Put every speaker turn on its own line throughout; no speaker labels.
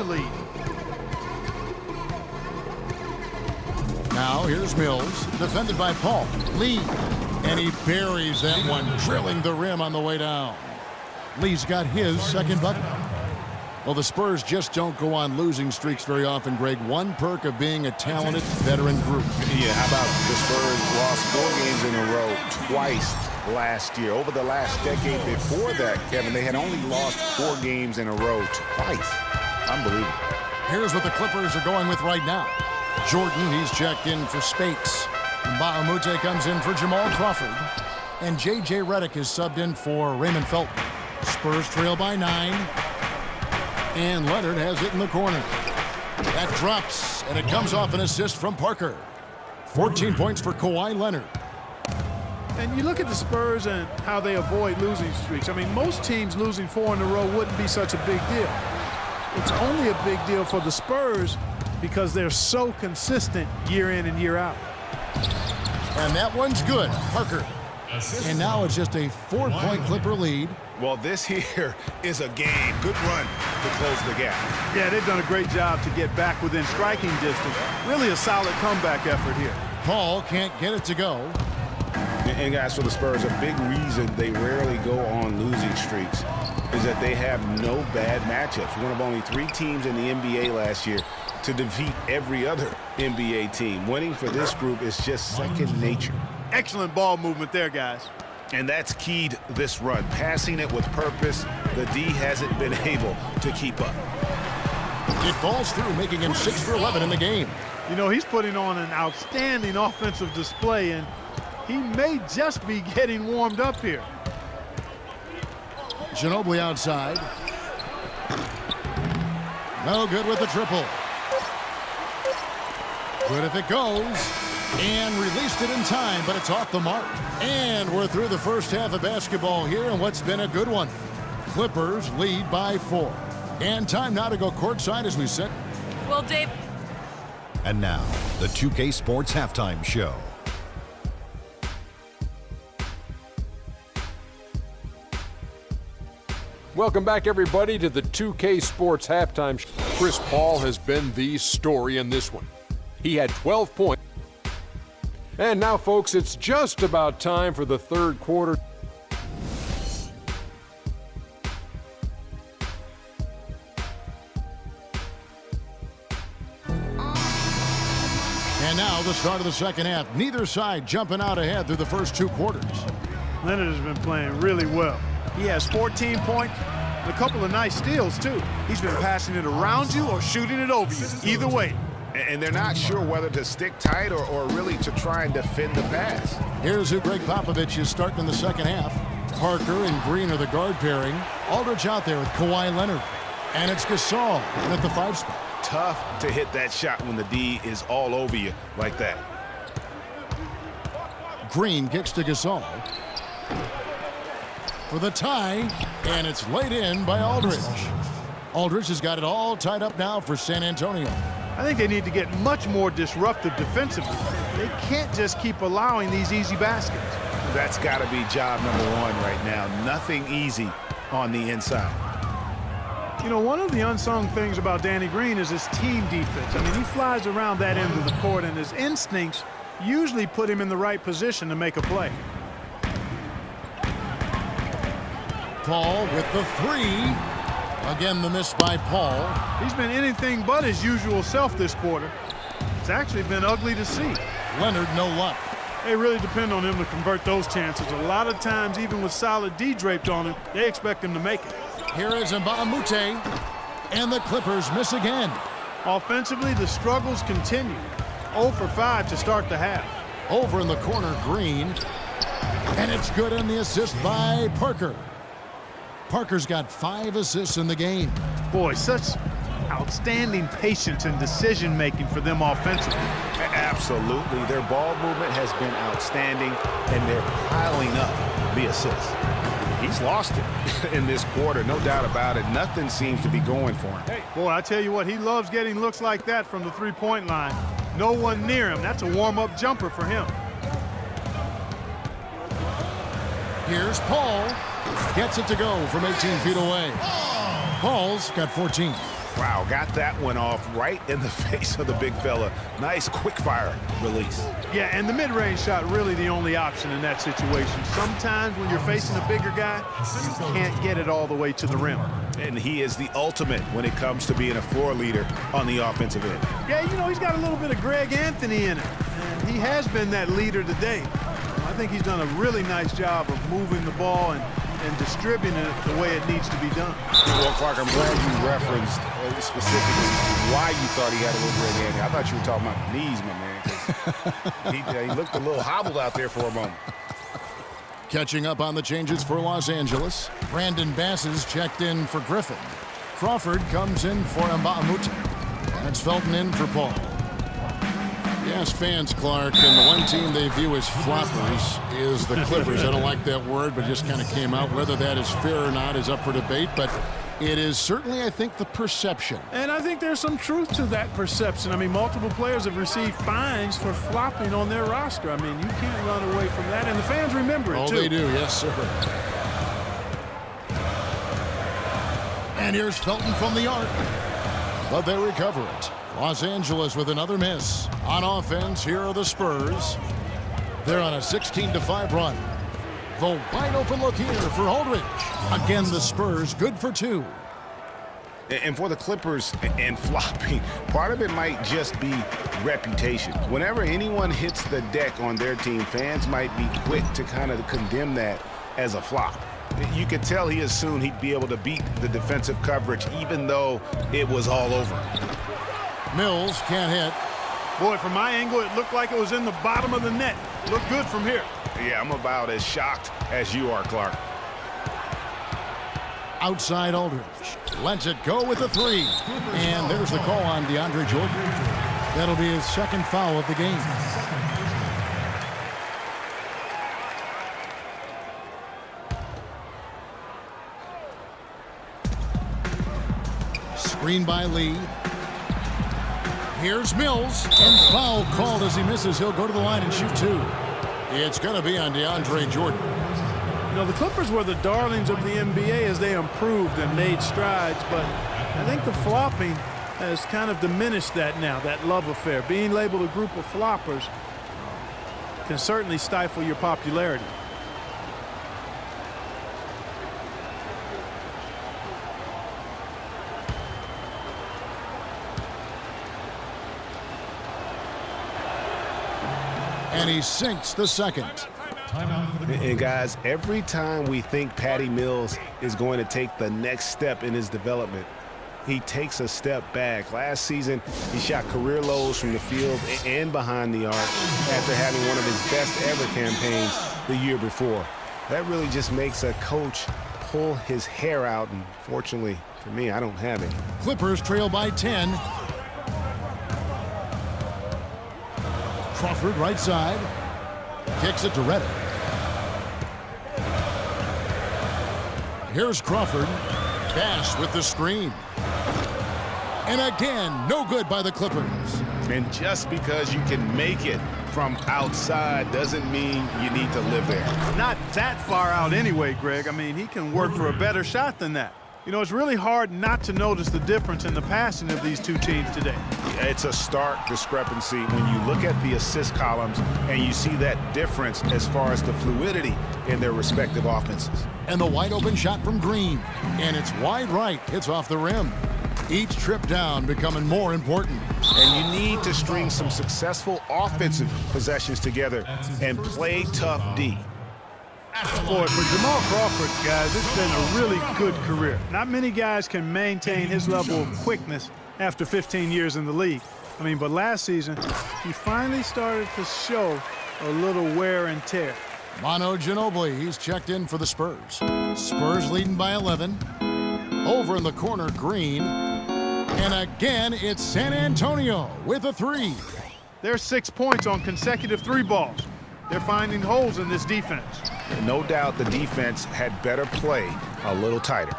the lead.
Now here's Mills, defended by Paul. Lee, and he buries that one, drilling the rim on the way down. Lee's got his second bucket. Well, the Spurs just don't go on losing streaks very often, Greg. One perk of being a talented veteran group.
Yeah, how about the Spurs lost 4 games in a row twice last year. Over the last decade before that, Kevin, they had only lost 4 games in a row twice. Unbelievable.
Here's what the Clippers are going with right now. Jordan, he's checked in for Spates. And Bahamute comes in for Jamal Crawford. And J.J. Redick is subbed in for Raymond Felton. Spurs trail by 9. And Leonard has it in the corner. That drops, and it comes off an assist from Parker. 14 points for Kawhi Leonard.
And you look at the Spurs and how they avoid losing streaks. I mean, most teams losing 4 in a row wouldn't be such a big deal. It's only a big deal for the Spurs because they're so consistent year in and year out.
And that one's good. Parker. And now it's just a 4-point Clipper lead.
Well, this here is a game. Good run to close the gap.
Yeah, they've done a great job to get back within striking distance. Really a solid comeback effort here.
Paul can't get it to go.
And guys, for the Spurs, a big reason they rarely go on losing streaks is that they have no bad matchups. One of only 3 teams in the NBA last year to defeat every other NBA team. Winning for this group is just second nature.
Excellent ball movement there, guys.
And that's keyed this run. Passing it with purpose, the D hasn't been able to keep up.
It falls through, making him 6 for 11 in the game.
You know, he's putting on an outstanding offensive display, and he may just be getting warmed up here.
Ginobili outside. No good with the triple. Good if it goes. And released it in time, but it's off the mark. And we're through the first half of basketball here in what's been a good one. Clippers lead by 4. And time now to go courtside as we sit.
Well, Dave.
And now, the 2K Sports Halftime Show.
Welcome back, everybody, to the 2K Sports Halftime Show. Chris Paul has been the story in this one. He had 12 points. And now, folks, it's just about time for the third quarter.
And now the start of the second half. Neither side jumping out ahead through the first 2 quarters.
Leonard has been playing really well. He has 14 points and a couple of nice steals, too. He's been passing it around you or shooting it over you. Either way.
And they're not sure whether to stick tight or really to try and defend the pass.
Here's who Greg Popovich is starting in the second half. Parker and Green are the guard pairing. Aldridge out there with Kawhi Leonard. And it's Gasol in at the 5 spot.
Tough to hit that shot when the D is all over you like that.
Green kicks to Gasol for the tie, and it's laid in by Aldridge. Aldridge has got it all tied up now for San Antonio.
I think they need to get much more disruptive defensively. They can't just keep allowing these easy baskets.
That's got to be job number 1 right now. Nothing easy on the inside.
You know, one of the unsung things about Danny Green is his team defense. I mean, he flies around that end of the court, and his instincts usually put him in the right position to make a play.
Paul with the 3. Again, the miss by Paul.
He's been anything but his usual self this quarter. It's actually been ugly to see.
Leonard, no luck.
They really depend on him to convert those chances. A lot of times, even with solid D draped on him, they expect him to make it.
Here is Mbamute, and the Clippers miss again.
Offensively, the struggles continue. 0 for 5 to start the half.
Over in the corner, Green. And it's good in the assist by Parker. Parker's got 5 assists in the game.
Boy, such outstanding patience and decision-making for them offensively.
Absolutely. Their ball movement has been outstanding, and they're piling up the assists. He's lost it in this quarter, no doubt about it. Nothing seems to be going for him.
Hey, boy, I tell you what, he loves getting looks like that from the three-point line. No one near him. That's a warm-up jumper for him.
Here's Paul. Gets it to go from 18 feet away. Paul's got 14.
Wow, got that one off right in the face of the big fella. Nice quick fire release.
Yeah, and the mid-range shot really the only option in that situation. Sometimes when you're facing a bigger guy, you can't get it all the way to the rim.
And he is the ultimate when it comes to being a floor leader on the offensive end.
Yeah, you know, he's got a little bit of Greg Anthony in it, and he has been that leader today. I think he's done a really nice job of moving the ball and distributing it the way it needs to be done.
Well, Clark, I'm glad you referenced specifically why you thought he had a little Greg Anthony. I thought you were talking about knees, my man, because he looked a little hobbled out there for a moment.
Catching up on the changes for Los Angeles. Brandon Bass is checked in for Griffin. Crawford comes in for Mbamute. And it's Felton in for Paul. Yes, fans, Clark, and the one team they view as floppers is the Clippers. I don't like that word, but it just kind of came out. Whether that is fair or not is up for debate, but it is certainly, I think, the perception.
And I think there's some truth to that perception. I mean, multiple players have received fines for flopping on their roster. I mean, you can't run away from that, and the fans remember it, too.
Oh, they do, yes, sir. And here's Felton from the arc, but they recover it. Los Angeles with another miss. On offense, here are the Spurs. They're on a 16-5 run. The wide open look here for Aldridge. Again, the Spurs good for 2.
And for the Clippers and flopping, part of it might just be reputation. Whenever anyone hits the deck on their team, fans might be quick to kind of condemn that as a flop. You could tell he assumed he'd be able to beat the defensive coverage even though it was all over.
Mills can't hit.
Boy, from my angle, it looked like it was in the bottom of the net. Looked good from here.
Yeah, I'm about as shocked as you are, Clark.
Outside Aldridge. Lets it go with the 3. And there's the call on DeAndre Jordan. That'll be his second foul of the game. Screen by Lee. Here's Mills, and foul called as he misses. He'll go to the line and shoot 2. It's going to be on DeAndre Jordan.
You know, the Clippers were the darlings of the NBA as they improved and made strides, but I think the flopping has kind of diminished that now, that love affair. Being labeled a group of floppers can certainly stifle your popularity.
And he sinks the second.
And guys, every time we think Patty Mills is going to take the next step in his development, he takes a step back. Last season, he shot career lows from the field and behind the arc after having one of his best ever campaigns the year before. That really just makes a coach pull his hair out, and fortunately for me, I don't have it.
Clippers trail by 10. Crawford right side. Kicks it to Redick. Here's Crawford. Bass with the screen. And again, no good by the Clippers.
And just because you can make it from outside doesn't mean you need to live there.
Not that far out anyway, Greg. I mean, he can work for a better shot than that. You know, it's really hard not to notice the difference in the passing of these two teams today.
It's a stark discrepancy when you look at the assist columns and you see that difference as far as the fluidity in their respective offenses.
And the wide open shot from Green. And it's wide right. It's off the rim. Each trip down becoming more important.
And you need to string some successful offensive possessions together and play tough D.
Boy, for Jamal Crawford, guys, it's been a really good career. Not many guys can maintain his level of quickness after 15 years in the league. I mean, but last season, he finally started to show a little wear and tear.
Manu Ginobili, he's checked in for the Spurs. Spurs leading by 11. Over in the corner, Green. And again, it's San Antonio with a 3.
There's 6 points on consecutive 3 balls. They're finding holes in this defense.
No doubt the defense had better play a little tighter.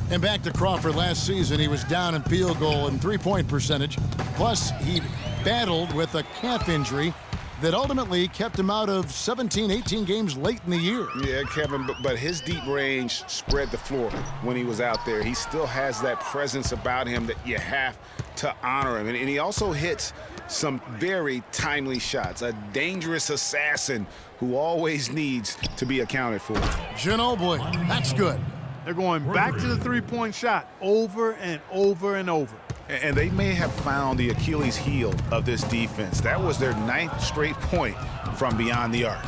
And back to Crawford last season, he was down in field goal and 3-point percentage. Plus, he battled with a calf injury that ultimately kept him out of 17, 18 games late in the year.
Yeah, Kevin, but his deep range spread the floor when he was out there. He still has that presence about him that you have to honor him. And he also hits some very timely shots. A dangerous assassin who always needs to be accounted for.
Ginobili, that's good.
They're going back to the three-point shot over and over and over.
And they may have found the Achilles heel of this defense. That was their 9th straight point from beyond the arc.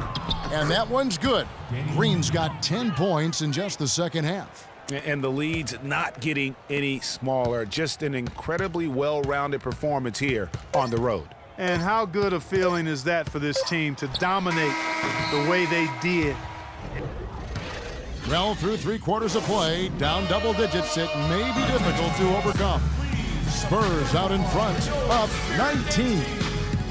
And that one's good. Green's got 10 points in just the second half.
And the lead's not getting any smaller. Just an incredibly well-rounded performance here on the road.
And how good a feeling is that for this team to dominate the way they did?
Well, through 3 quarters of play, down double digits, it may be difficult to overcome. Spurs out in front, up 19.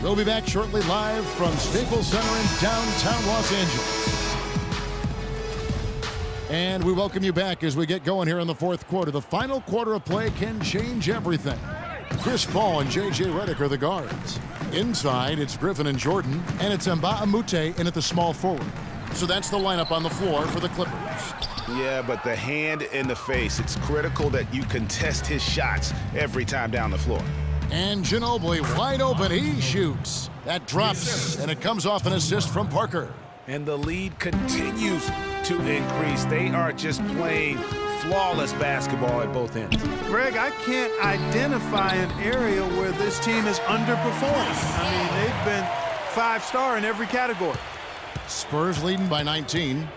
We'll be back shortly live from Staples Center in downtown Los Angeles. And we welcome you back as we get going here in the fourth quarter. The final quarter of play can change everything. Chris Paul and J.J. Redick are the guards. Inside, it's Griffin and Jordan, and it's Mbah-a-Moute in at the small forward. So that's the lineup on the floor for the Clippers.
Yeah, but the hand in the face, it's critical that you contest his shots every time down the floor.
And Ginobili wide open, he shoots. That drops, and it comes off an assist from Parker.
And the lead continues to increase. They are just playing flawless basketball at both ends.
Greg, I can't identify an area where this team is underperforming. I mean, they've been 5-star in every category.
Spurs leading by 19.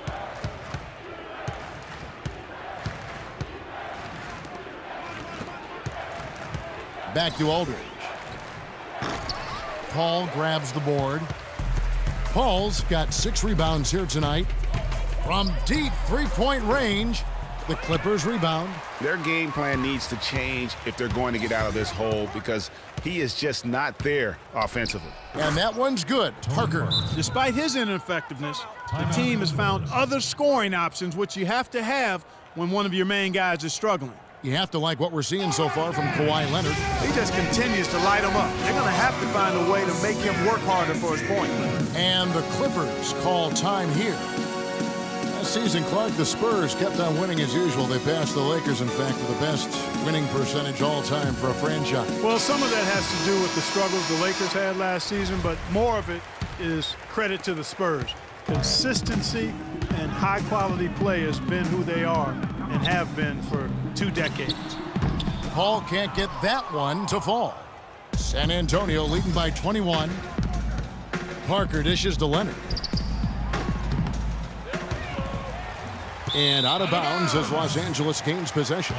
Back to Aldridge. Paul grabs the board. Paul's got 6 rebounds here tonight. From deep three-point range, the Clippers rebound.
Their game plan needs to change if they're going to get out of this hole because he is just not there offensively.
And that one's good. Parker.
Despite his ineffectiveness, the team has found other scoring options, which you have to have when one of your main guys is struggling.
You have to like what we're seeing so far from Kawhi Leonard.
He just continues to light them up. They're going to have to find a way to make him work harder for his point.
And the Clippers call time here. Last season, Clark, the Spurs kept on winning as usual. They passed the Lakers, in fact, for the best winning percentage all time for a franchise.
Well, some of that has to do with the struggles the Lakers had last season, but more of it is credit to the Spurs. Consistency and high-quality play has been who they are and have been for 2 decades.
Paul can't get that one to fall. San Antonio leading by 21. Parker dishes to Leonard. And out of bounds as Los Angeles gains possession.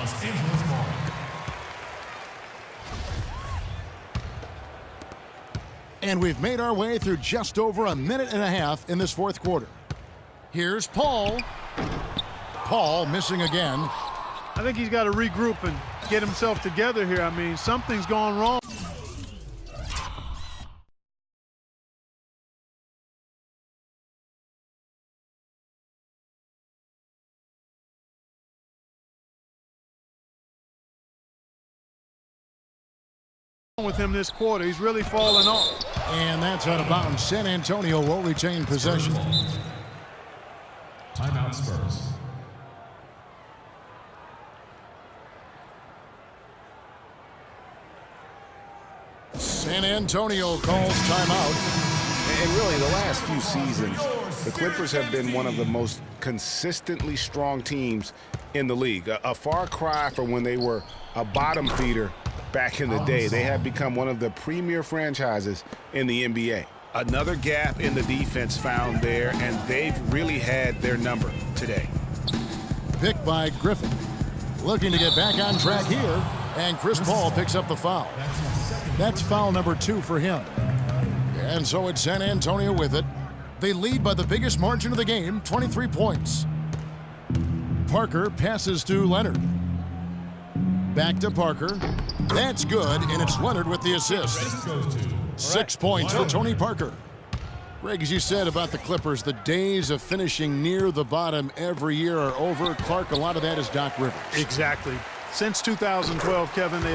And we've made our way through just over a minute and a half in this fourth quarter. Here's Paul. Paul missing again.
I think he's got to regroup and get himself together here. I mean, something's gone wrong. With him this quarter, he's really fallen off.
And that's out of bounds. San Antonio will retain possession.
Timeout Spurs.
San Antonio calls timeout.
And really, the last few seasons, the Clippers have been one of the most consistently strong teams in the league. A far cry from when they were a bottom feeder back in the day. They have become one of the premier franchises in the NBA. Another gap in the defense found there, and they've really had their number today.
Picked by Griffin. Looking to get back on track here, and Chris Paul picks up the foul. That's foul number 2 for him. And so it's San Antonio with it. They lead by the biggest margin of the game, 23 points. Parker passes to Leonard. Back to Parker. That's good, and it's Leonard with the assist. 6 points for Tony Parker. Greg, as you said about the Clippers, the days of finishing near the bottom every year are over. Clark, a lot of that is Doc Rivers.
Exactly. Since 2012, Kevin, they